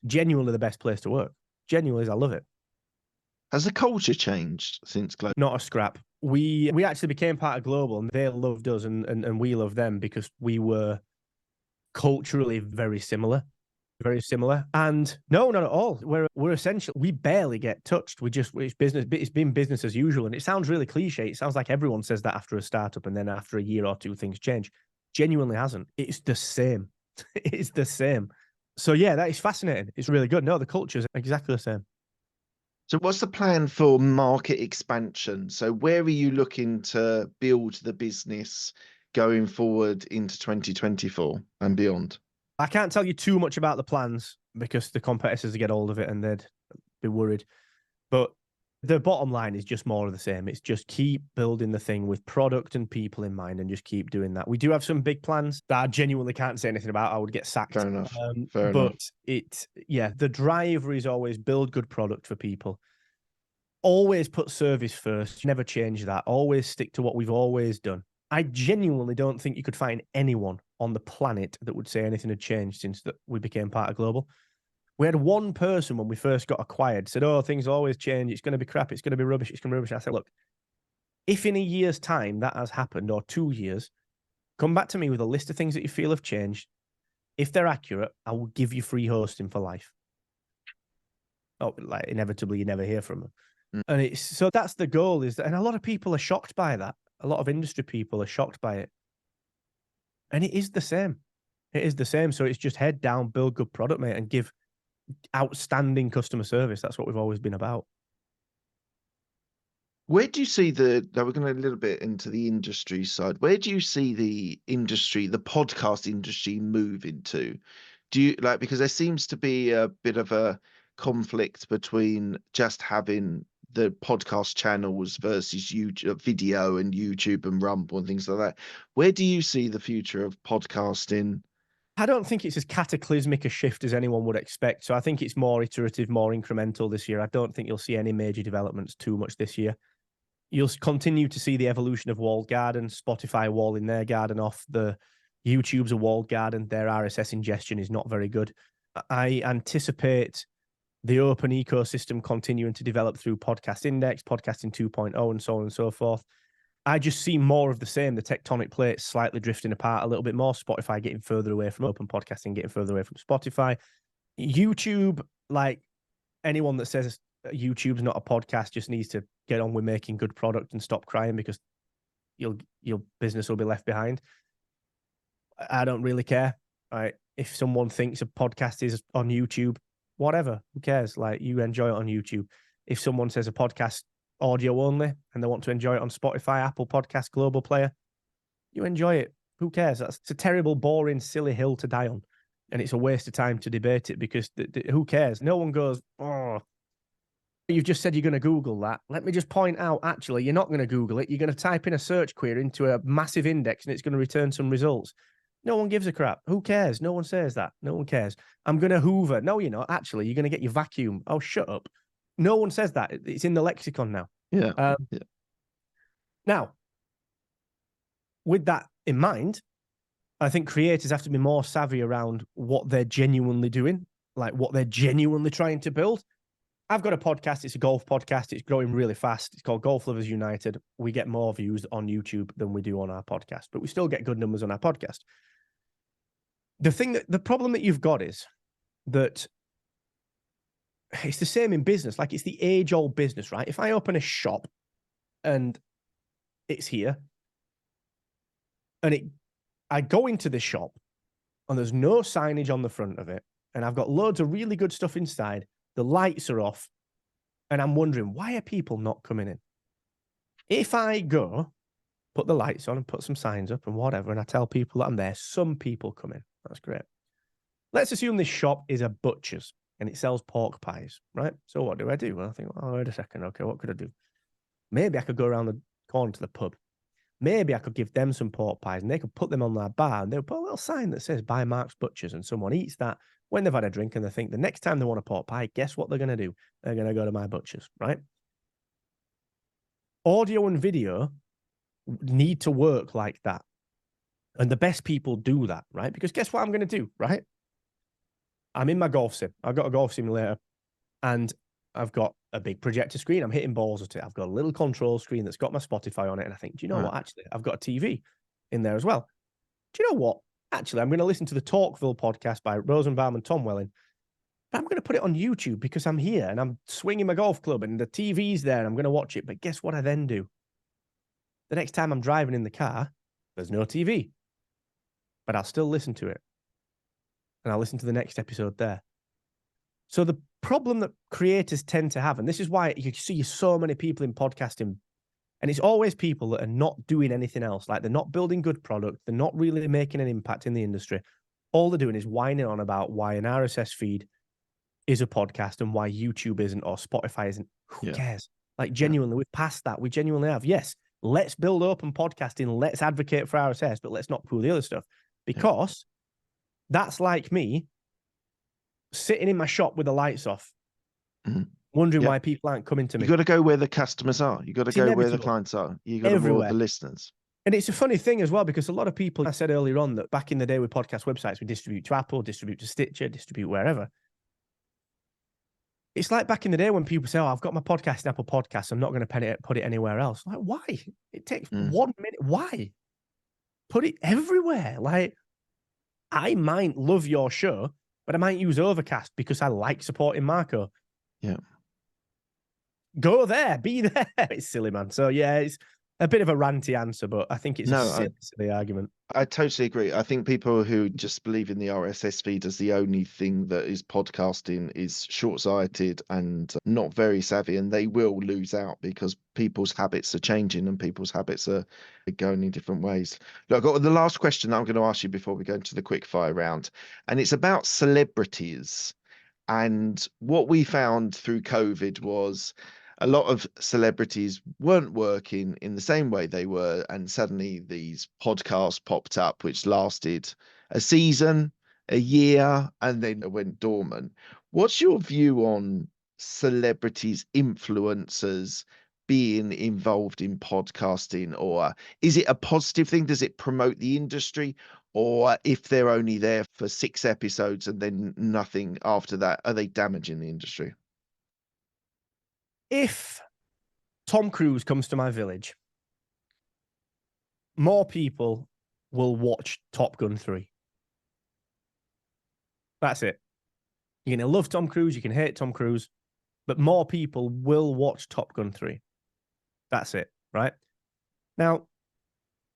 genuinely the best place to work. Genuinely, I love it. Has the culture changed since Global? Not a scrap. We actually became part of Global, and they loved us, and we loved them because we were culturally very similar. Very similar. And no, not at all. We're essential. We barely get touched. It's business. It's been business as usual. And it sounds really cliche. It sounds like everyone says that after a startup, and then after a year or two, things change. Genuinely hasn't. It's the same. It's the same. So yeah, that is fascinating. It's really good. No, the culture is exactly the same. So what's the plan for market expansion? So where are you looking to build the business going forward into 2024 and beyond? I can't tell you too much about the plans because the competitors get hold of it and they'd be worried. But the bottom line is just more of the same. It's just keep building the thing with product and people in mind and just keep doing that. We do have some big plans that I genuinely can't say anything about. I would get sacked. Fair enough. The driver is always build good product for people. Always put service first. Never change that. Always stick to what we've always done. I genuinely don't think you could find anyone on the planet that would say anything had changed since we became part of Global. We had one person when we first got acquired said, oh, things always change. It's going to be crap. It's going to be rubbish. It's going to be rubbish. I said, look, if in a year's time that has happened or 2 years, come back to me with a list of things that you feel have changed. If they're accurate, I will give you free hosting for life. Oh, like inevitably you never hear from them. And so that's the goal and a lot of people are shocked by that. A lot of industry people are shocked by it. And it is the same. It is the same. So it's just head down, build good product, mate, and give outstanding customer service. That's what we've always been about. Where do you see we're going a little bit into the industry side. Where do you see the podcast industry move into? Because there seems to be a bit of a conflict between just having the podcast channels versus YouTube, video and YouTube and Rumble and things like that. Where do you see the future of podcasting? I don't think it's as cataclysmic a shift as anyone would expect. So I think it's more iterative, more incremental this year. I don't think you'll see any major developments too much this year. You'll continue to see the evolution of walled gardens, Spotify walling their garden off, the YouTube's a walled garden. Their RSS ingestion is not very good. I anticipate the open ecosystem continuing to develop through Podcast Index, Podcasting 2.0, and so on and so forth. I just see more of the same, the tectonic plates slightly drifting apart a little bit more, Spotify getting further away from open podcasting, getting further away from Spotify. YouTube, like anyone that says YouTube's not a podcast just needs to get on with making good product and stop crying because your business will be left behind. I don't really care. Right? If someone thinks a podcast is on YouTube, whatever, who cares? Like, you enjoy it on YouTube. If someone says a podcast audio only and they want to enjoy it on Spotify, Apple Podcast, Global Player, you enjoy it. Who cares? It's a terrible, boring, silly hill to die on. And it's a waste of time to debate it because who cares? No one goes, oh, you've just said you're going to Google that. Let me just point out, actually, you're not going to Google it. You're going to type in a search query into a massive index and it's going to return some results. No one gives a crap. Who cares? No one says that. No one cares. I'm going to Hoover. No, you're not. Actually, you're going to get your vacuum. Oh, shut up. No one says that. It's in the lexicon now. Yeah. Now, with that in mind, I think creators have to be more savvy around what they're genuinely doing, like what they're genuinely trying to build. I've got a podcast. It's a golf podcast. It's growing really fast. It's called Golf Lovers United. We get more views on YouTube than we do on our podcast, but we still get good numbers on our podcast. The problem that you've got is that it's the same in business. Like, it's the age-old business, right? If I open a shop and it's here and I go into the shop and there's no signage on the front of it and I've got loads of really good stuff inside, the lights are off, and I'm wondering, why are people not coming in? If I go, put the lights on and put some signs up and whatever, and I tell people that I'm there, some people come in. That's great. Let's assume this shop is a butcher's and it sells pork pies, right? So what do? Well, I think, oh, wait a second. Okay, what could I do? Maybe I could go around the corner to the pub. Maybe I could give them some pork pies and they could put them on their bar and they'll put a little sign that says "By Mark's Butchers," and someone eats that when they've had a drink and they think the next time they want a pork pie, guess what they're going to do? They're going to go to my butcher's, right? Audio and video need to work like that. And the best people do that, right? Because guess what I'm going to do, right? I'm in my golf sim. I've got a golf simulator and I've got a big projector screen. I'm hitting balls at it. I've got a little control screen that's got my Spotify on it. And I think, do you know what? Actually, I've got a TV in there as well. Do you know what? Actually, I'm going to listen to the Talkville podcast by Rosenbaum and Tom Welling. But I'm going to put it on YouTube because I'm here and I'm swinging my golf club and the TV's there and I'm going to watch it. But guess what I then do? The next time I'm driving in the car, there's no TV. But I'll still listen to it. And I'll listen to the next episode there. So the problem that creators tend to have, and this is why you see so many people in podcasting, and it's always people that are not doing anything else. Like, they're not building good product. They're not really making an impact in the industry. All they're doing is whining on about why an RSS feed is a podcast and why YouTube isn't or Spotify isn't. Who cares? Like, genuinely, we've passed that. We genuinely have. Yes, let's build open podcasting. Let's advocate for RSS, but let's not pull the other stuff, because that's like me sitting in my shop with the lights off, wondering why people aren't coming to me. You got to go where the customers are. You got to go where the clients are. You got to reward the listeners. And it's a funny thing as well, because a lot of people, I said earlier on that back in the day with podcast websites, we distribute to Apple, distribute to Stitcher, distribute wherever. It's like back in the day when people say, oh, I've got my podcast in Apple Podcasts, I'm not going to put it anywhere else. Like, why? It takes 1 minute. Why? Put it everywhere. Like, I might love your show, but I might use Overcast because I like supporting Marco. Yeah. Go there, be there. It's silly, man. So yeah, it's a bit of a ranty answer, but I think it's a silly argument. I totally agree. I think people who just believe in the RSS feed as the only thing that is podcasting is short-sighted and not very savvy, and they will lose out because people's habits are changing and people's habits are going in different ways. Look, I've got the last question I'm going to ask you before we go into the quick fire round, and it's about celebrities. And what we found through COVID was a lot of celebrities weren't working in the same way they were, and suddenly these podcasts popped up which lasted a season, a year, and then went dormant. What's your view on celebrities, influencers being involved in podcasting? Or is it a positive thing? Does it promote the industry? Or if they're only there for 6 episodes and then nothing after that, are they damaging the industry? If Tom Cruise comes to my village, more people will watch Top Gun 3. That's it. You can love Tom Cruise, you can hate Tom Cruise, but more people will watch Top Gun 3. That's it, right? Now,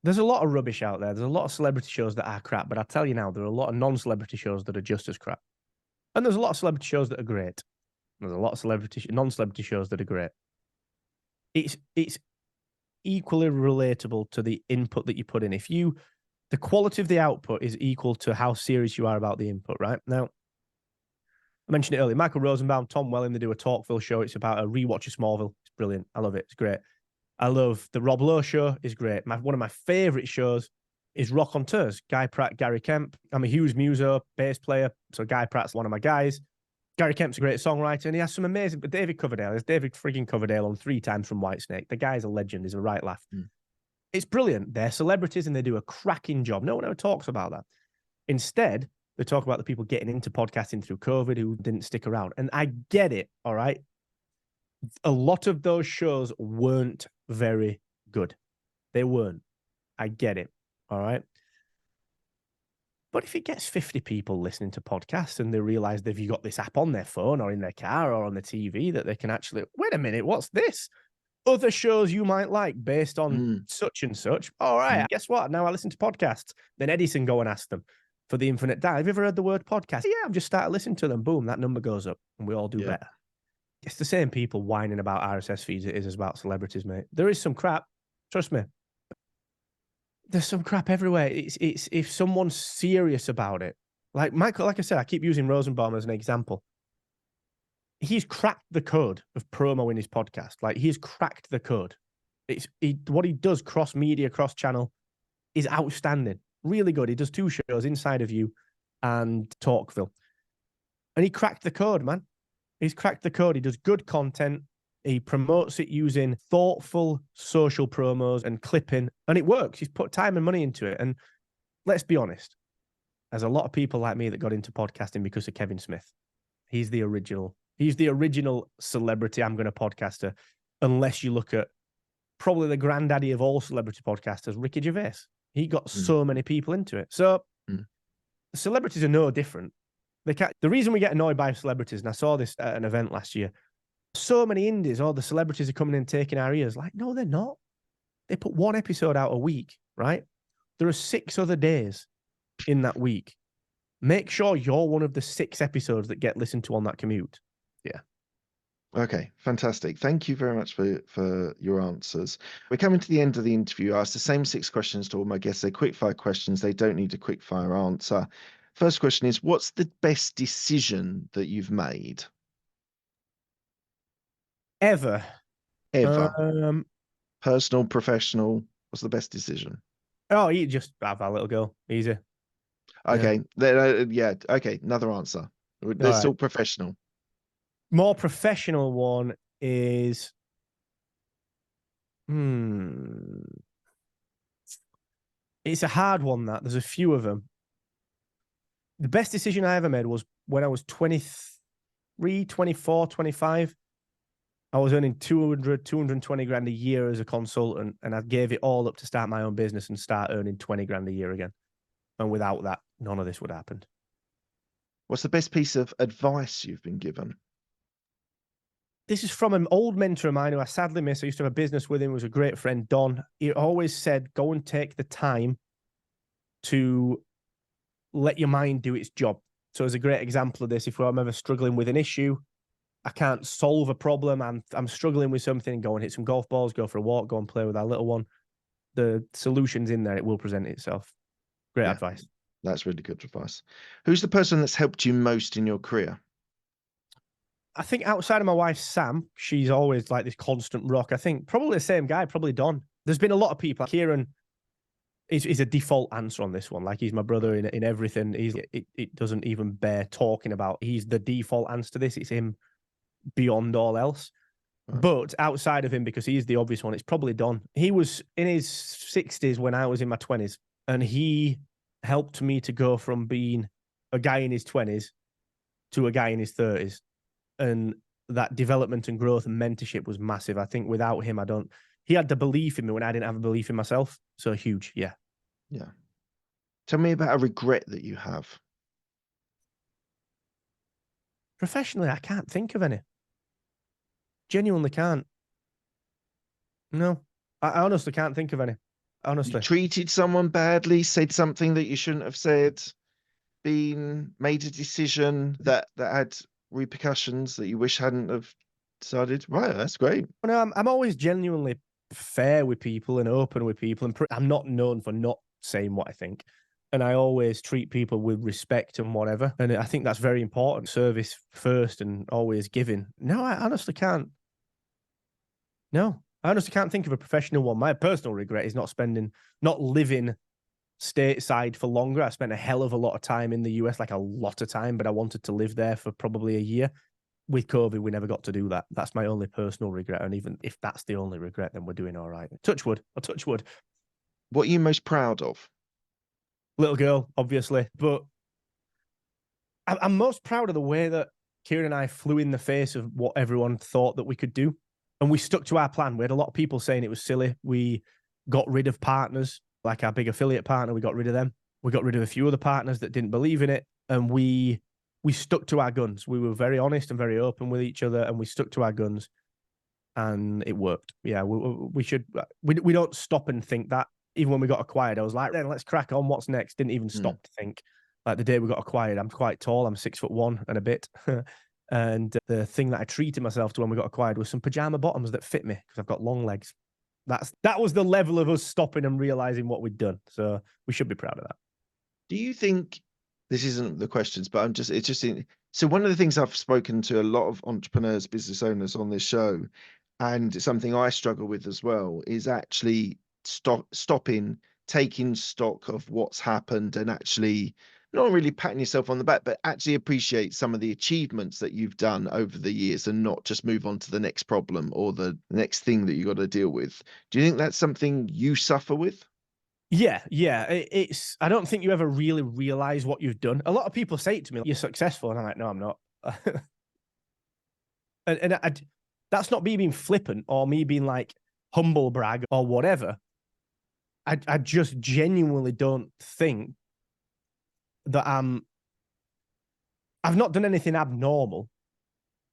there's a lot of rubbish out there. There's a lot of celebrity shows that are crap, but I'll tell you now, there are a lot of non-celebrity shows that are just as crap. And there's a lot of celebrity shows that are great. There's a lot of non-celebrity shows that are great. It's equally relatable to the input that you put in. The quality of the output is equal to how serious you are about the input, right? Now, I mentioned it earlier. Michael Rosenbaum, Tom Welling, they do a Talkville show. It's about a rewatch of Smallville. It's brilliant. I love it. It's great. I love the Rob Lowe show. Is great. One of my favorite shows is Raconteurs. Guy Pratt, Gary Kemp. I'm a Hughes Muso bass player, so Guy Pratt's one of my guys. Gary Kemp's a great songwriter, and he has some amazing. But David Coverdale, there's David frigging Coverdale on 3 times from Whitesnake. The guy's a legend. He's a right laugh. It's brilliant. They're celebrities and they do a cracking job. No one ever talks about that. Instead, they talk about the people getting into podcasting through COVID who didn't stick around. And I get it, all right? A lot of those shows weren't very good. They weren't. I get it, all right? But if it gets 50 people listening to podcasts and they realize they've got this app on their phone or in their car or on the TV that they can actually, wait a minute, what's this? Other shows you might like based on such and such. All right, guess what? Now I listen to podcasts. Then Edison go and ask them for the infinite dial. Have you ever heard the word podcast? Yeah, I've just started listening to them. Boom, that number goes up and we all do better. It's the same people whining about RSS feeds it is as about celebrities, mate. There is some crap. Trust me. There's some crap everywhere. It's if someone's serious about it. Like Michael, like I said, I keep using Rosenbaum as an example. He's cracked the code of promo in his podcast. Like he's cracked the code. What he does cross-media, cross-channel is outstanding. Really good. He does 2 shows, Inside of You and Talkville. And he cracked the code, man. He's cracked the code. He does good content. He promotes it using thoughtful social promos and clipping, and it works. He's put time and money into it. And let's be honest, there's a lot of people like me that got into podcasting because of Kevin Smith. He's the original celebrity I'm going to podcaster, unless you look at probably the granddaddy of all celebrity podcasters, Ricky Gervais. He got so many people into it. So celebrities are no different. The reason we get annoyed by celebrities, and I saw this at an event last year, so many indies, all the celebrities are coming in taking our ears. Like, no, they're not. They put 1 episode out a week, right? There are 6 other days in that week. Make sure you're one of the 6 episodes that get listened to on that commute. Yeah. Okay, fantastic. Thank you very much for your answers. We're coming to the end of the interview. I asked the same 6 questions to all my guests. They're quick-fire questions. They don't need a quick-fire answer. First question is, what's the best decision that you've made? Ever. Personal, professional, what's the best decision? Oh, you just have a little girl. Easy. Okay. Okay. Another answer. They're still professional. More professional one is, it's a hard one, that. There's a few of them. The best decision I ever made was when I was 23, 24, 25. I was earning 220 grand a year as a consultant, and I gave it all up to start my own business and start earning 20 grand a year again. And without that, none of this would have happened. What's the best piece of advice you've been given? This is from an old mentor of mine who I sadly miss. I used to have a business with him. He was a great friend, Don. He always said, go and take the time to let your mind do its job. So as a great example of this, if I'm ever struggling with an issue, I can't solve a problem, I'm struggling with something, go and hit some golf balls, go for a walk, go and play with our little one. The solution's in there. It will present itself. Great advice. That's really good advice. Who's the person that's helped you most in your career? I think outside of my wife, Sam, she's always like this constant rock. I think probably the same guy, probably Don. There's been a lot of people. Kieran is a default answer on this one. Like, he's my brother in everything. It doesn't even bear talking about. He's the default answer to this. It's him beyond all else. Right. But outside of him, because he's the obvious one, it's probably Don. He was in his 60s when I was in my 20s, and he helped me to go from being a guy in his 20s to a guy in his 30s. And that development and growth and mentorship was massive. I think without him, he had the belief in me when I didn't have a belief in myself. So huge. Yeah. Yeah. Tell me about a regret that you have. Professionally, I can't think of any. Genuinely can't. No, I honestly can't think of any. You Honestly. treated someone badly, said something that you shouldn't have said, made a decision that had repercussions that you wish hadn't have decided. Right, that's great. No, I'm always genuinely fair with people and open with people, and I'm not known for not saying what I think. And I always treat people with respect and whatever. And I think that's very important. Service first and always giving. No, I honestly can't. No, I honestly can't think of a professional one. My personal regret is not living stateside for longer. I spent a hell of a lot of time in the US, like a lot of time, but I wanted to live there for probably a year. With COVID, we never got to do that. That's my only personal regret. And even if that's the only regret, then we're doing all right. Touch wood. I'll touch wood. What are you most proud of? Little girl, obviously. But I'm most proud of the way that Kieran and I flew in the face of what everyone thought that we could do. And we stuck to our plan. We had a lot of people saying it was silly. We got rid of partners, like our big affiliate partner. We got rid of them. We got rid of a few other partners that didn't believe in it. And we stuck to our guns. We were very honest and very open with each other, and we stuck to our guns, and it worked. Yeah, we don't stop and think that. Even when we got acquired, I was like, then let's crack on. What's next? Didn't even stop to think. Like the day we got acquired, I'm quite tall. I'm 6'1" and a bit. And the thing that I treated myself to when we got acquired was some pajama bottoms that fit me because I've got long legs. That was the level of us stopping and realizing what we'd done. So we should be proud of that. Do you think, this isn't the questions, but so one of the things I've spoken to a lot of entrepreneurs, business owners on this show, and it's something I struggle with as well, is actually stopping, taking stock of what's happened, and actually not really patting yourself on the back, but actually appreciate some of the achievements that you've done over the years and not just move on to the next problem or the next thing that you got to deal with. Do you think that's something you suffer with? Yeah. I don't think you ever really realize what you've done. A lot of people say it to me, you're successful. And I'm like, no, I'm not. That's not me being flippant or me being like humble brag or whatever. I just genuinely don't think that I've not done anything abnormal,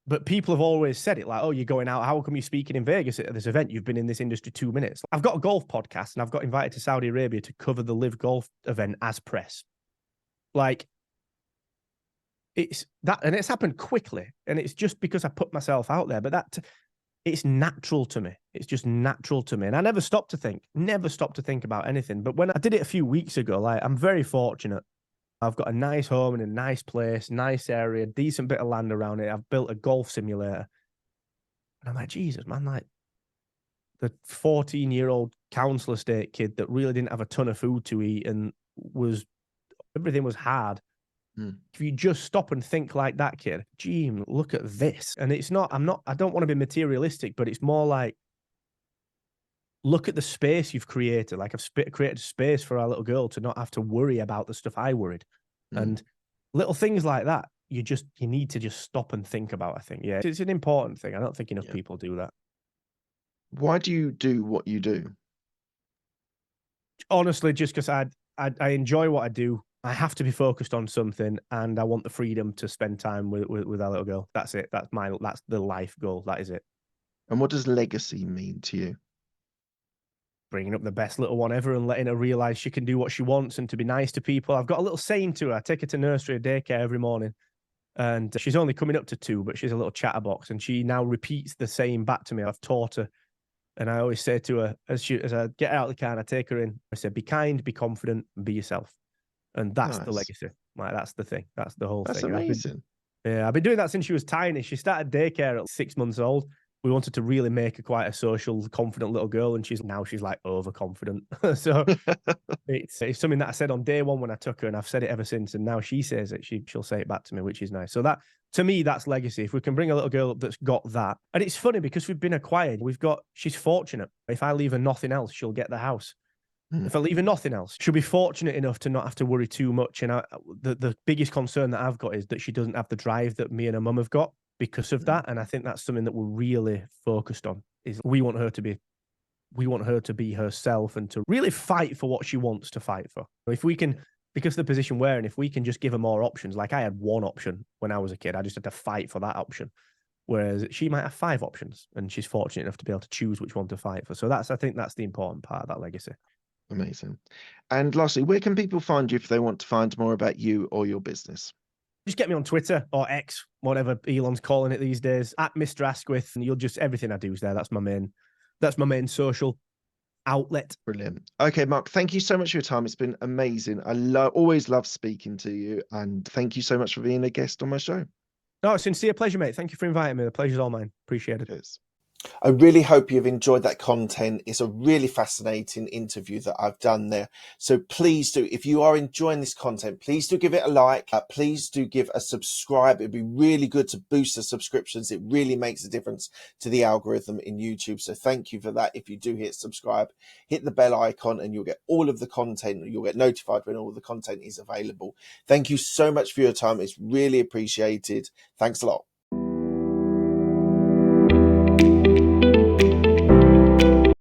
but people have always said it like, oh, you're going out. How come you're speaking in Vegas at this event? You've been in this industry 2 minutes. I've got a golf podcast and I've got invited to Saudi Arabia to cover the Live Golf event as press. Like it's happened quickly. And it's just because I put myself out there, but it's natural to me. It's just natural to me. And I never stopped to think about anything. But when I did it a few weeks ago, like I'm very fortunate. I've got a nice home in a nice place, nice area, decent bit of land around it. I've built a golf simulator. And I'm like, Jesus, man, like the 14-year-old council estate kid that really didn't have a ton of food to eat and everything was hard. If you just stop and think like that, kid, gee, look at this. And it's not, I don't want to be materialistic, but it's more like, look at the space you've created. Like I've created space for our little girl to not have to worry about the stuff I worried. And little things like that, you need to just stop and think about, I think. Yeah, it's an important thing. I don't think enough people do that. Why do you do what you do? Honestly, just because I enjoy what I do. I have to be focused on something, and I want the freedom to spend time with our little girl. That's it. That's the life goal. That is it. And what does legacy mean to you? Bringing up the best little one ever and letting her realize she can do what she wants and to be nice to people. I've got a little saying to her. I take her to nursery or daycare every morning, and she's only coming up to 2, but she's a little chatterbox, and she now repeats the saying back to me. I've taught her, and I always say to her as I get out of the car and I take her in, I say, be kind, be confident, and be yourself. And that's the legacy. Like, that's the thing. That's the whole thing. That's amazing. I've been doing that since she was tiny. She started daycare at 6 months old. We wanted to really make her quite a social, confident little girl, and she's like overconfident. So it's something that I said on day one when I took her, and I've said it ever since. And now she says it. She'll say it back to me, which is nice. So that, to me, that's legacy. If we can bring a little girl up that's got that, and it's funny because we've been acquired. She's fortunate. If I leave her nothing else, she'll get the house. If I leave her nothing else, she'll be fortunate enough to not have to worry too much. And the biggest concern that I've got is that she doesn't have the drive that me and her mum have got because of that. And I think that's something that we're really focused on. Is we want her to be herself and to really fight for what she wants to fight for. If we can, because of the position we're in, if we can just give her more options, like I had one option when I was a kid, I just had to fight for that option. Whereas she might have 5 options, and she's fortunate enough to be able to choose which one to fight for. So I think that's the important part of that legacy. Amazing. And lastly, where can people find you if they want to find more about you or your business? Just get me on Twitter or X, whatever Elon's calling it these days, at Mr. Asquith, and everything I do is there. That's my main social outlet. Brilliant. Okay, Mark, thank you so much for your time. It's been amazing. I always love speaking to you, and thank you so much for being a guest on my show. No, sincere pleasure, mate. Thank you for inviting me. The pleasure's all mine. Appreciate it. Cheers. I really hope you've enjoyed that content. It's a really fascinating interview that I've done there. So please do, if you are enjoying this content, please do give it a like. Please do give a subscribe. It'd be really good to boost the subscriptions. It really makes a difference to the algorithm in YouTube. So thank you for that. If you do hit subscribe, hit the bell icon and you'll get all of the content. You'll get notified when all the content is available. Thank you so much for your time. It's really appreciated. Thanks a lot.